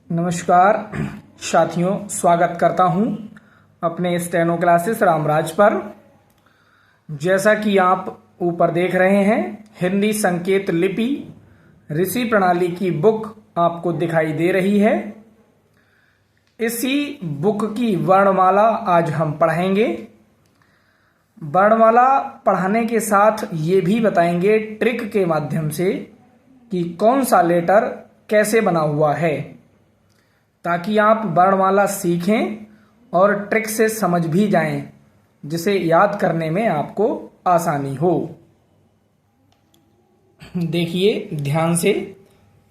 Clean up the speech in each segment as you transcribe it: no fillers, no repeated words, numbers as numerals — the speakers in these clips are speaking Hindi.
नमस्कार साथियों, स्वागत करता हूं अपने स्टेनो क्लासेस रामराज पर। जैसा कि आप ऊपर देख रहे हैं, हिंदी संकेत लिपि ऋषि प्रणाली की बुक आपको दिखाई दे रही है। इसी बुक की वर्णमाला आज हम पढ़ेंगे। वर्णमाला पढ़ाने के साथ ये भी बताएंगे ट्रिक के माध्यम से कि कौन सा लेटर कैसे बना हुआ है, ताकि आप वर्णमाला सीखें और ट्रिक से समझ भी जाएं, जिसे याद करने में आपको आसानी हो। देखिए ध्यान से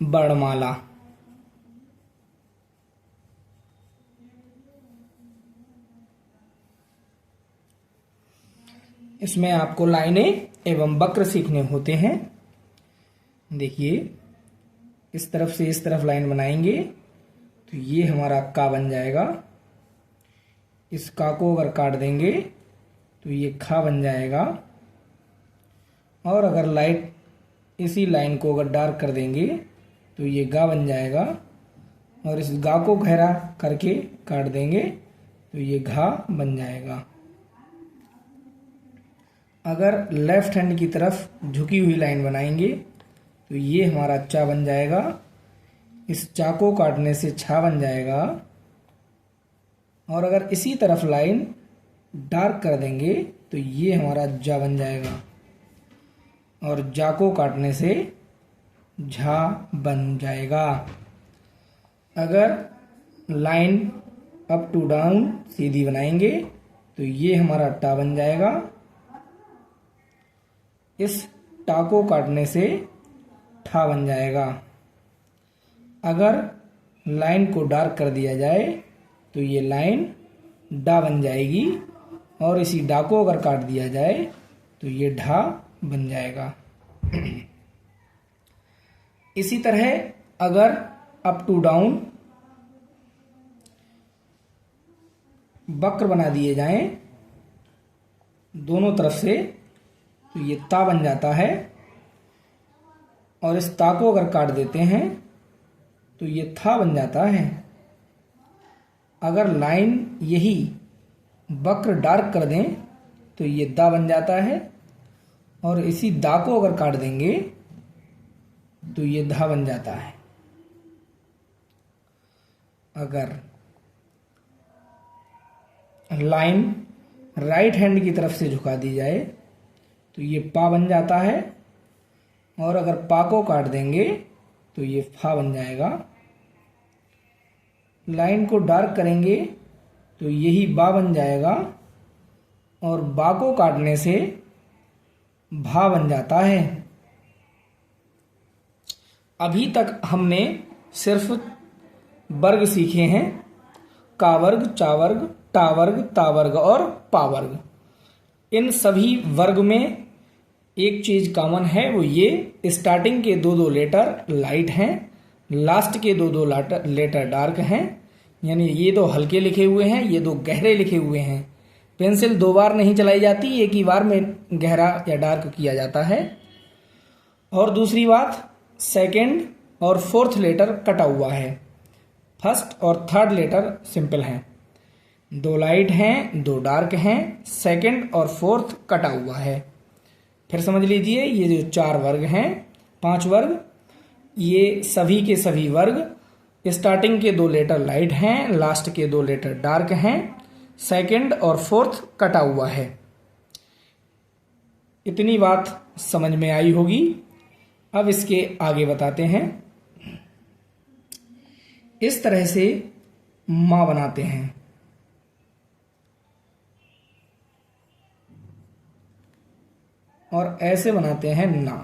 वर्णमाला। इसमें आपको लाइनें एवं वक्र सीखने होते हैं। देखिए इस तरफ से इस तरफ लाइन बनाएंगे तो ये हमारा का बन जाएगा। इस का को अगर काट देंगे तो ये खा बन जाएगा। और अगर लाइट इसी लाइन को अगर डार्क कर देंगे तो ये गा बन जाएगा। और इस गा को गहरा करके काट देंगे तो ये घा बन जाएगा। अगर लेफ्ट हैंड की तरफ झुकी हुई लाइन बनाएंगे तो ये हमारा चा बन जाएगा। इस चा को काटने से छा बन जाएगा। और अगर इसी तरफ लाइन डार्क कर देंगे तो ये हमारा जा बन जाएगा। और जा को काटने से झा बन जाएगा। अगर लाइन अप टू डाउन सीधी बनाएंगे तो ये हमारा टा बन जाएगा। इस टा को काटने से ठा बन जाएगा। अगर लाइन को डार्क कर दिया जाए तो ये लाइन डा बन जाएगी। और इसी डा को अगर काट दिया जाए तो ये ढा बन जाएगा। इसी तरह अगर अप टू डाउन वक्र बना दिए जाएं दोनों तरफ से तो ये ता बन जाता है। और इस ता को अगर काट देते हैं तो ये था बन जाता है। अगर लाइन यही वक्र डार्क कर दें तो ये दा बन जाता है। और इसी दा को अगर काट देंगे तो ये धा बन जाता है। अगर लाइन राइट हैंड की तरफ से झुका दी जाए तो ये पा बन जाता है। और अगर पा को काट देंगे तो ये फा बन जाएगा। लाइन को डार्क करेंगे तो यही बा बन जाएगा। और बा को काटने से भा बन जाता है। अभी तक हमने सिर्फ वर्ग सीखे हैं, का वर्ग, चा वर्ग, टा वर्ग, ता वर्ग और पा वर्ग। इन सभी वर्ग में एक चीज कॉमन है, वो ये स्टार्टिंग के दो लेटर लाइट हैं, लास्ट के दो लेटर डार्क हैं। यानी ये दो हल्के लिखे हुए हैं, ये दो गहरे लिखे हुए हैं। पेंसिल दो बार नहीं चलाई जाती, एक ही बार में गहरा या डार्क किया जाता है। और दूसरी बात, सेकंड और फोर्थ लेटर कटा हुआ है, फर्स्ट और थर्ड लेटर सिंपल हैं। दो लाइट हैं, दो डार्क हैं, सेकंड और फोर्थ कटा हुआ है। फिर समझ लीजिए, ये जो 4 वर्ग हैं, 5 वर्ग, ये सभी के सभी वर्ग स्टार्टिंग के 2 लेटर लाइट हैं, लास्ट के 2 लेटर डार्क हैं, सेकंड और फोर्थ कटा हुआ है। इतनी बात समझ में आई होगी। अब इसके आगे बताते हैं। इस तरह से मां बनाते हैं। और ऐसे बनाते हैं ना।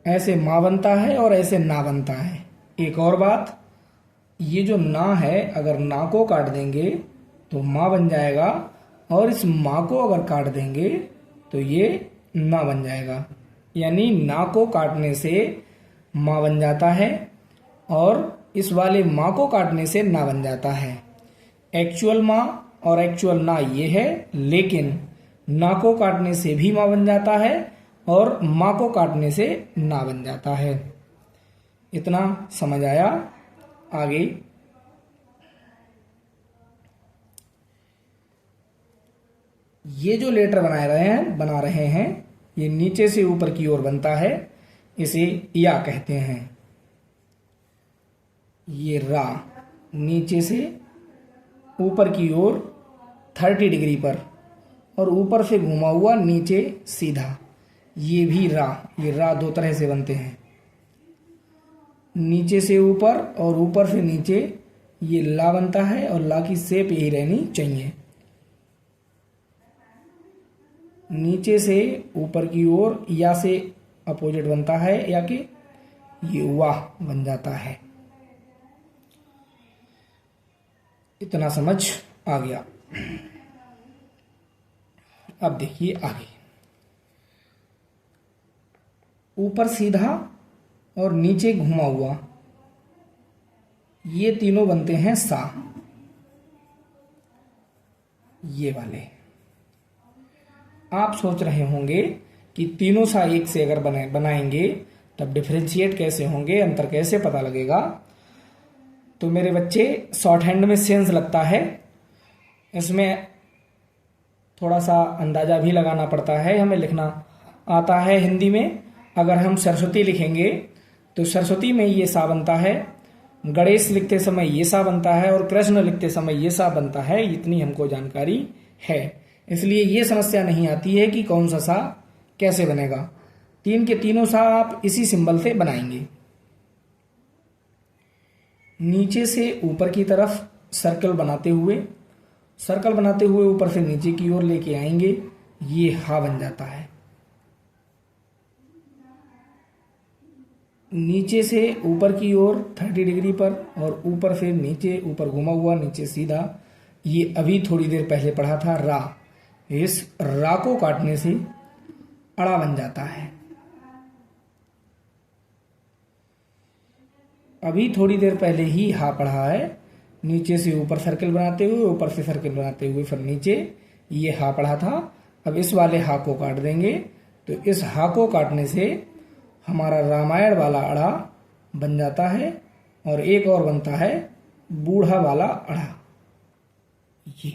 ऐसे मां बनता है और ऐसे ना बनता है। एक और बात, ये जो ना है, अगर ना को काट देंगे तो मां बन जाएगा। और इस मां को अगर काट देंगे तो ये ना बन जाएगा। यानी ना को काटने से मां बन जाता है और इस वाले मां को काटने से ना बन जाता है। एक्चुअल मां और एक्चुअल ना ये है, लेकिन ना को काटने से भी मां बन जाता है और माँ को काटने से ना बन जाता है। इतना समझ आया। आगे ये जो लेटर बना रहे हैं ये नीचे से ऊपर की ओर बनता है, इसे या कहते हैं। ये रा नीचे से ऊपर की ओर 30 डिग्री पर और ऊपर से घुमा हुआ नीचे सीधा, ये भी रा। ये रा दो तरह से बनते हैं, नीचे से ऊपर और ऊपर से नीचे, ये ला बनता है और ला की शेप यही रहनी चाहिए। नीचे से ऊपर की ओर या से अपोजिट बनता है या कि ये वाह बन जाता है। इतना समझ आ गया। अब देखिए आगे, ऊपर सीधा और नीचे घुमा हुआ, ये तीनों बनते हैं सा। ये वाले आप सोच रहे होंगे कि तीनों सा एक से अगर बनाएंगे तब डिफरेंशिएट कैसे होंगे, अंतर कैसे पता लगेगा। तो मेरे बच्चे, शॉर्ट हैंड में सेंस लगता है, इसमें थोड़ा सा अंदाजा भी लगाना पड़ता है। हमें लिखना आता है हिंदी में। अगर हम सरस्वती लिखेंगे तो सरस्वती में ये सा बनता है, गणेश लिखते समय ये सा बनता है और कृष्ण लिखते समय ये सा बनता है। इतनी हमको जानकारी है, इसलिए ये समस्या नहीं आती है कि कौन सा कैसे बनेगा। तीन के तीनों सा आप इसी सिंबल से बनाएंगे। नीचे से ऊपर की तरफ सर्कल बनाते हुए ऊपर से नीचे की ओर लेके आएंगे, ये हा बन जाता है। नीचे से ऊपर की ओर 30 डिग्री पर और ऊपर से नीचे, ऊपर घुमा हुआ नीचे सीधा, ये अभी थोड़ी देर पहले पढ़ा था रा। इस रा को काटने से अड़ा बन जाता है। अभी थोड़ी देर पहले ही हा पढ़ा है, नीचे से ऊपर सर्कल बनाते हुए, ऊपर से सर्कल बनाते हुए फिर नीचे, ये हा पढ़ा था। अब इस वाले हा को काट देंगे, तो इस हा को काटने से हमारा रामायण वाला अड़ा बन जाता है और एक और बनता है बूढ़ा वाला अड़ा। ये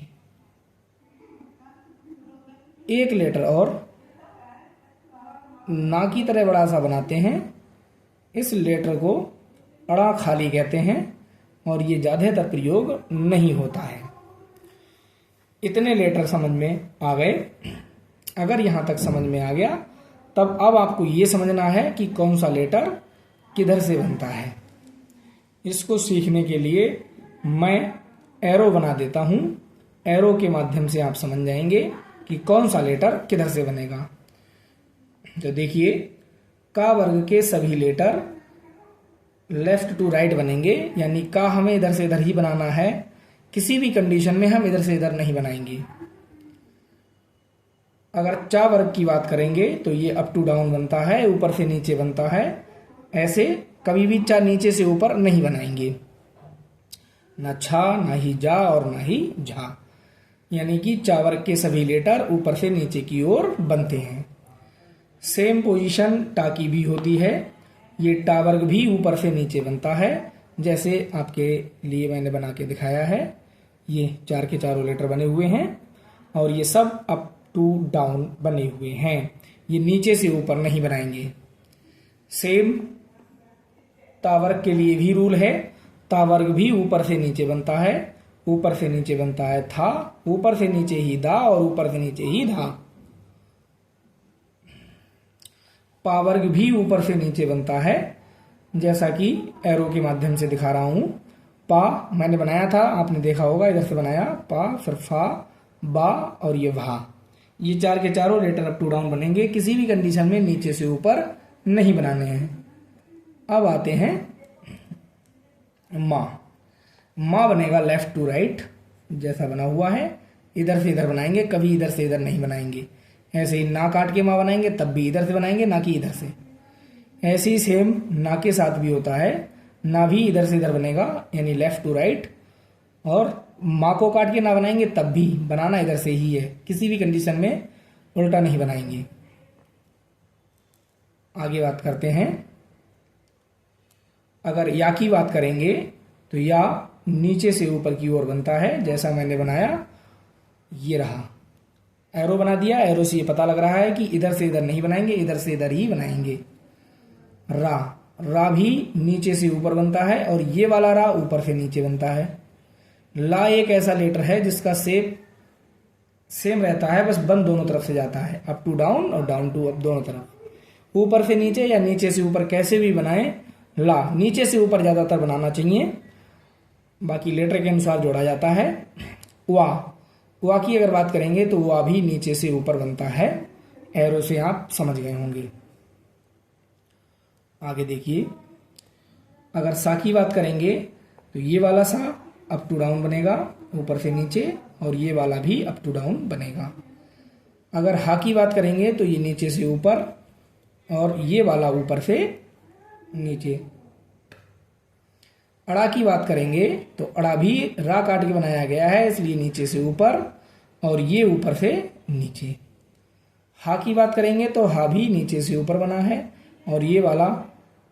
एक लेटर और ना की तरह बड़ा सा बनाते हैं, इस लेटर को अड़ा खाली कहते हैं और ये ज्यादातर प्रयोग नहीं होता है। इतने लेटर समझ में आ गए। अगर यहां तक समझ में आ गया तब अब आपको ये समझना है कि कौन सा लेटर किधर से बनता है। इसको सीखने के लिए मैं एरो बना देता हूं, एरो के माध्यम से आप समझ जाएंगे कि कौन सा लेटर किधर से बनेगा। तो देखिए, का वर्ग के सभी लेटर लेफ्ट टू राइट बनेंगे, यानी का हमें इधर से इधर ही बनाना है, किसी भी कंडीशन में हम इधर से इधर नहीं बनाएंगे। अगर चा वर्ग की बात करेंगे तो ये अप टू डाउन बनता है, ऊपर से नीचे बनता है। ऐसे कभी भी चा नीचे से ऊपर नहीं बनाएंगे, ना छा, ना ही जा और ना ही झा। यानी कि चा वर्ग के सभी लेटर ऊपर से नीचे की ओर बनते हैं। सेम पोजीशन टा की भी होती है। ये टा वर्ग भी ऊपर से नीचे बनता है, जैसे आपके लिए मैंने बना के दिखाया है। ये चार के चारों लेटर बने हुए हैं और ये सब अप टू डाउन बने हुए हैं, ये नीचे से ऊपर नहीं बनाएंगे। सेम ता वर्ग के लिए भी रूल है, ता वर्ग भी ऊपर से नीचे बनता है, ऊपर से नीचे बनता है था, ऊपर से नीचे ही दा और ऊपर से नीचे ही धा। पा वर्ग भी ऊपर से नीचे बनता है, जैसा कि एरो के माध्यम से दिखा रहा हूं। पा मैंने बनाया था, आपने देखा होगा, इधर से बनाया पा, फिर फा, बा और ये भा। ये चार के चारों लेटर अप टू डाउन बनेंगे, किसी भी कंडीशन में नीचे से ऊपर नहीं बनाने हैं। अब आते हैं माँ। माँ बनेगा लेफ्ट टू राइट, जैसा बना हुआ है, इधर से इधर बनाएंगे, कभी इधर से इधर नहीं बनाएंगे। ऐसे ही ना काट के माँ बनाएंगे तब भी इधर से बनाएंगे, ना कि इधर से। ऐसे ही सेम ना के साथ भी होता है, ना भी इधर से इधर बनेगा, यानी लेफ्ट टू राइट। और माँ को काट के ना बनाएंगे तब भी बनाना इधर से ही है, किसी भी कंडीशन में उल्टा नहीं बनाएंगे। आगे बात करते हैं। अगर या की बात करेंगे तो या नीचे से ऊपर की ओर बनता है, जैसा मैंने बनाया, ये रहा, एरो बना दिया। एरो से ये पता लग रहा है कि इधर से इधर नहीं बनाएंगे, इधर से इधर ही बनाएंगे। रा, रा भी नीचे से ऊपर बनता है और ये वाला रा ऊपर से नीचे बनता है। ला एक ऐसा लेटर है जिसका शेप सेम रहता है, बस बंद दोनों तरफ से जाता है, अप टू डाउन और डाउन टू अप दोनों तरफ। ऊपर से नीचे या नीचे से ऊपर कैसे भी बनाएं, ला नीचे से ऊपर ज्यादातर बनाना चाहिए, बाकी लेटर के अनुसार जोड़ा जाता है। वा की अगर बात करेंगे तो वा भी नीचे से ऊपर बनता है, एरो से आप समझ गए होंगे। आगे देखिए, अगर सा की बात करेंगे तो ये वाला सा अप टू डाउन बनेगा, ऊपर से नीचे, और ये वाला भी अप टू डाउन बनेगा। अगर हा की बात करेंगे तो ये नीचे से ऊपर और ये वाला ऊपर से नीचे। अड़ा की बात करेंगे तो अड़ा भी रा काट के बनाया गया है, इसलिए नीचे से ऊपर और ये ऊपर से नीचे। हा की बात करेंगे तो हा भी नीचे से ऊपर बना है और ये वाला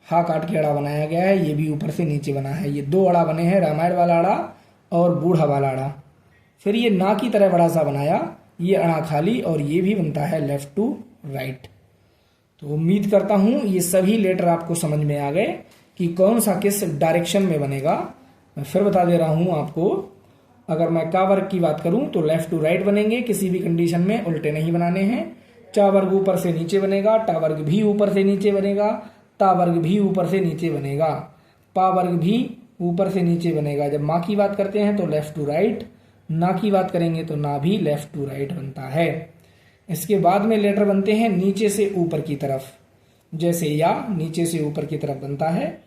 हा काट के अड़ा बनाया गया है, ये भी ऊपर से नीचे बना है। ये दो अड़ा बने हैं, रामायण वाला अड़ा और बूढ़ा वाला अड़ा। फिर ये ना की तरह बड़ा सा बनाया, ये अड़ा खाली, और ये भी बनता है लेफ्ट टू राइट। तो उम्मीद करता हूं ये सभी लेटर आपको समझ में आ गए कि कौन सा किस डायरेक्शन में बनेगा। मैं फिर बता दे रहा हूं आपको, अगर मैं का वर्ग की बात करूं तो लेफ्ट टू राइट बनेंगे, किसी भी कंडीशन में उल्टे नहीं बनाने हैं। चा वर्ग ऊपर से नीचे बनेगा, टा वर्ग भी ऊपर से नीचे बनेगा, ता वर्ग भी ऊपर से नीचे बनेगा, पा वर्ग भी ऊपर से नीचे बनेगा। जब माँ की बात करते हैं तो लेफ्ट टू राइट, ना की बात करेंगे तो ना भी लेफ्ट टू राइट बनता है। इसके बाद में लेटर बनते हैं नीचे से ऊपर की तरफ, जैसे या नीचे से ऊपर की तरफ बनता है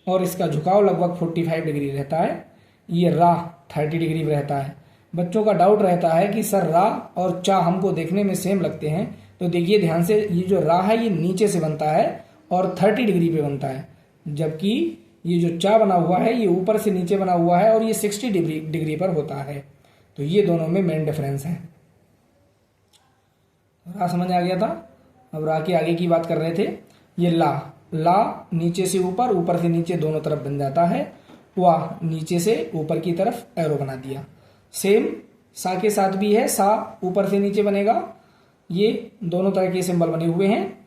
और इसका झुकाव लगभग 45 डिग्री रहता है। ये रा 30 डिग्री में रहता है। बच्चों का डाउट रहता है कि सर रा और चा हमको देखने में सेम लगते हैं, तो देखिए ध्यान से, ये जो रा है ये नीचे से बनता है और 30 डिग्री पे बनता है, जबकि ये जो चा बना हुआ है ये ऊपर से नीचे बना हुआ है और ये 60 डिग्री पर होता है। तो ये दोनों में मेन डिफरेंस है। रा समझ आ गया था। अब रा के आगे की बात कर रहे थे। ये ला, ला नीचे से ऊपर, ऊपर से नीचे दोनों तरफ बन जाता है। वा नीचे से ऊपर की तरफ एरो बना दिया। सेम सा के साथ भी है, सा ऊपर से नीचे बनेगा, ये दोनों तरह के सिंबल बने हुए हैं।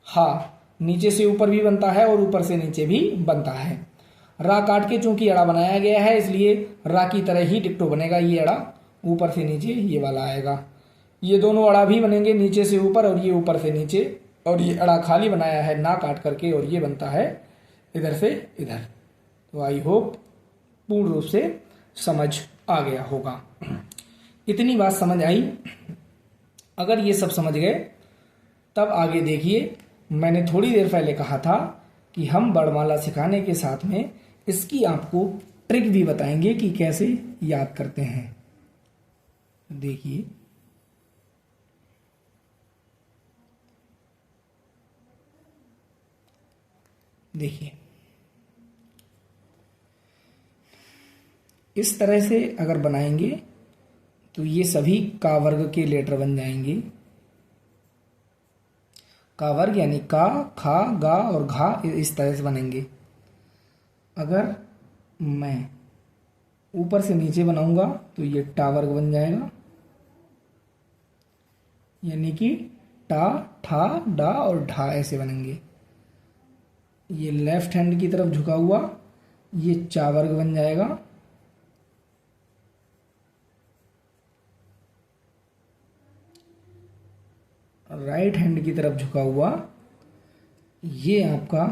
हा नीचे से ऊपर भी बनता है और ऊपर से नीचे भी बनता है। रा काट के चूंकि अड़ा बनाया गया है इसलिए रा की तरह ही डिक्टो बनेगा। ये अड़ा ऊपर से नीचे ये वाला आएगा। ये दोनों अड़ा भी बनेंगे नीचे से ऊपर और ये ऊपर से नीचे, और ये अड़ा खाली बनाया है ना काट करके, और ये बनता है इधर से इधर। तो आई होप पूर्ण रूप से समझ आ गया होगा। इतनी बात समझ आई। अगर ये सब समझ गए तब आगे देखिए, मैंने थोड़ी देर पहले कहा था कि हम वर्णमाला सिखाने के साथ में इसकी आपको ट्रिक भी बताएंगे कि कैसे याद करते हैं। देखिए, इस तरह से अगर बनाएंगे तो ये सभी का वर्ग के लेटर बन जाएंगे। का वर्ग यानी का, खा, गा और घा इस तरह से बनेंगे। अगर मैं ऊपर से नीचे बनाऊंगा तो ये टा वर्ग बन जाएगा, यानी कि टा, ठा, डा और ढा ऐसे बनेंगे। ये लेफ्ट हैंड की तरफ झुका हुआ ये चा वर्ग बन जाएगा। राइट हैंड की तरफ झुका हुआ ये आपका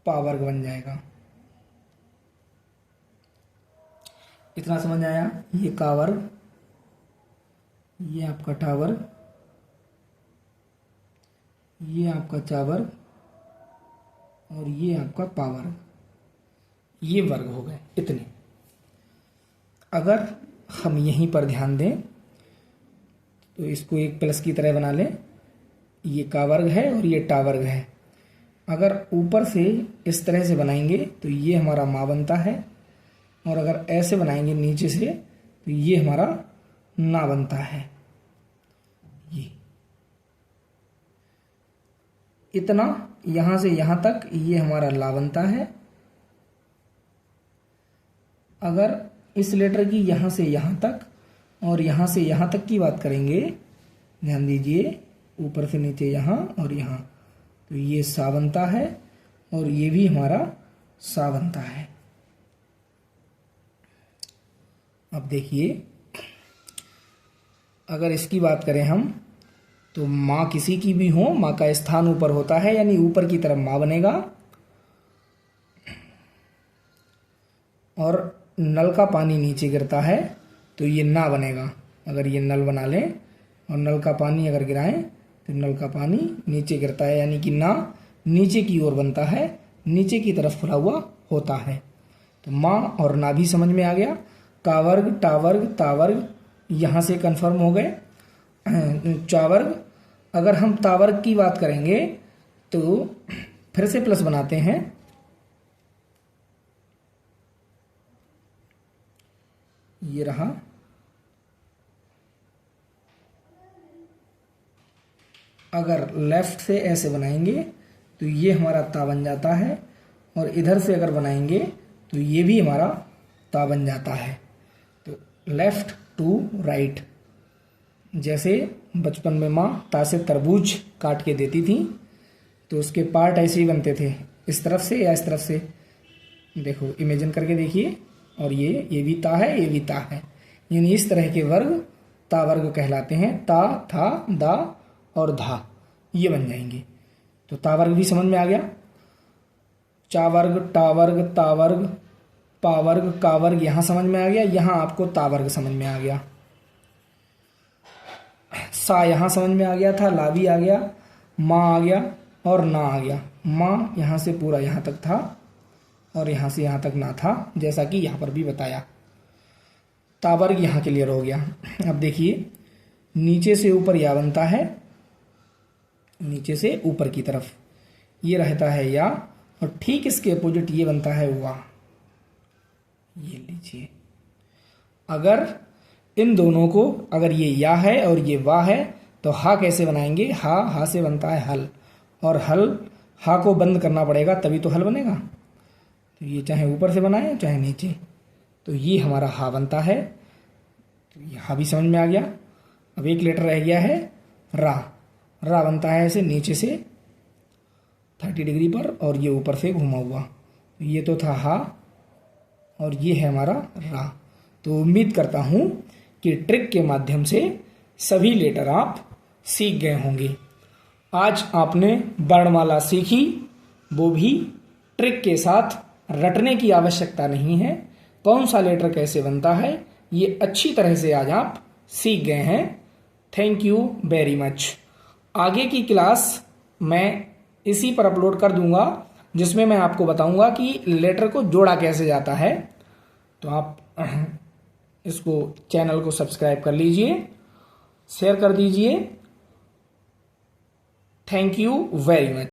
पा वर्ग बन जाएगा। इतना समझ आया। ये का वर्ग, ये आपका टा वर्ग, ये आपका चा वर्ग और ये आपका पा वर्ग, ये वर्ग हो गए इतने। अगर हम यहीं पर ध्यान दें तो इसको एक प्लस की तरह बना लें। ये का वर्ग है और ये टा वर्ग है। अगर ऊपर से इस तरह से बनाएंगे तो ये हमारा माँ बनता है, और अगर ऐसे बनाएंगे नीचे से तो ये हमारा ना बनता है। ये इतना यहां से यहां तक ये हमारा ला बनता है। अगर इस लेटर की यहां से यहां तक और यहां से यहां तक की बात करेंगे, ध्यान दीजिए, ऊपर से नीचे यहां और यहां, तो ये सा बनता है और ये भी हमारा सा बनता है। अब देखिए, अगर इसकी बात करें हम, तो माँ किसी की भी हो, माँ का स्थान ऊपर होता है, यानी ऊपर की तरफ माँ बनेगा। और नल का पानी नीचे गिरता है तो ये ना बनेगा। अगर ये नल बना लें और नल का पानी अगर गिराएं तो नल का पानी नीचे गिरता है, यानी कि ना नीचे की ओर बनता है, नीचे की तरफ खुला हुआ होता है। तो माँ और ना भी समझ में आ गया। कावर्ग, टावर्ग, तावर्ग यहाँ से कंफर्म हो गए। चावर्ग, अगर हम तावर्ग की बात करेंगे तो फिर से प्लस बनाते हैं। ये रहा, अगर लेफ्ट से ऐसे बनाएंगे तो ये हमारा ता बन जाता है, और इधर से अगर बनाएंगे तो ये भी हमारा ता बन जाता है। तो लेफ्ट टू राइट, जैसे बचपन में माँ ता से तरबूज काट के देती थी तो उसके पार्ट ऐसे ही बनते थे, इस तरफ से या इस तरफ से। देखो, इमेजिन करके देखिए, और ये भी ता है, ये भी ता है, यानी इस तरह के वर्ग ता वर्ग कहलाते हैं। ता, था, दा और धा ये बन जाएंगे। तो ता वर्ग भी समझ में आ गया। चा वर्ग, टा वर्ग, ता वर्ग, पा वर्ग, का वर्ग यहाँ समझ में आ गया। यहाँ आपको ता वर्ग समझ में आ गया। सा यहाँ समझ में आ गया था, ला भी आ गया, माँ आ गया और ना आ गया। माँ यहाँ से पूरा यहाँ तक था और यहाँ से यहाँ तक ना था, जैसा कि यहाँ पर भी बताया। तावर्ग यहाँ क्लियर हो गया। अब देखिए, नीचे से ऊपर या बनता है, नीचे से ऊपर की तरफ ये रहता है या, और ठीक इसके अपोजिट ये बनता है वा। ये लीजिए, अगर इन दोनों को, अगर ये या है और ये वाह है, तो हा कैसे बनाएंगे? हा से बनता है हल, और हल, हा को बंद करना पड़ेगा तभी तो हल बनेगा। तो ये चाहे ऊपर से बनाए चाहे नीचे, तो ये हमारा हा बनता है। तो ये हा भी समझ में आ गया। अब एक लेटर रह गया है रा। रा बनता है ऐसे नीचे से 30 डिग्री पर, और ये ऊपर से घुमा हुआ। तो ये तो था हा और ये है हमारा रा। तो उम्मीद करता हूँ कि ट्रिक के माध्यम से सभी लेटर आप सीख गए होंगे। आज आपने वर्णमाला सीखी, वो भी ट्रिक के साथ, रटने की आवश्यकता नहीं है। कौन सा लेटर कैसे बनता है ये अच्छी तरह से आज आप सीख गए हैं। Thank you very much. आगे की क्लास मैं इसी पर अपलोड कर दूंगा, जिसमें मैं आपको बताऊंगा कि लेटर को जोड़ा कैसे जाता है। तो आप इसको, चैनल को सब्सक्राइब कर लीजिए, शेयर कर दीजिए। Thank you very much.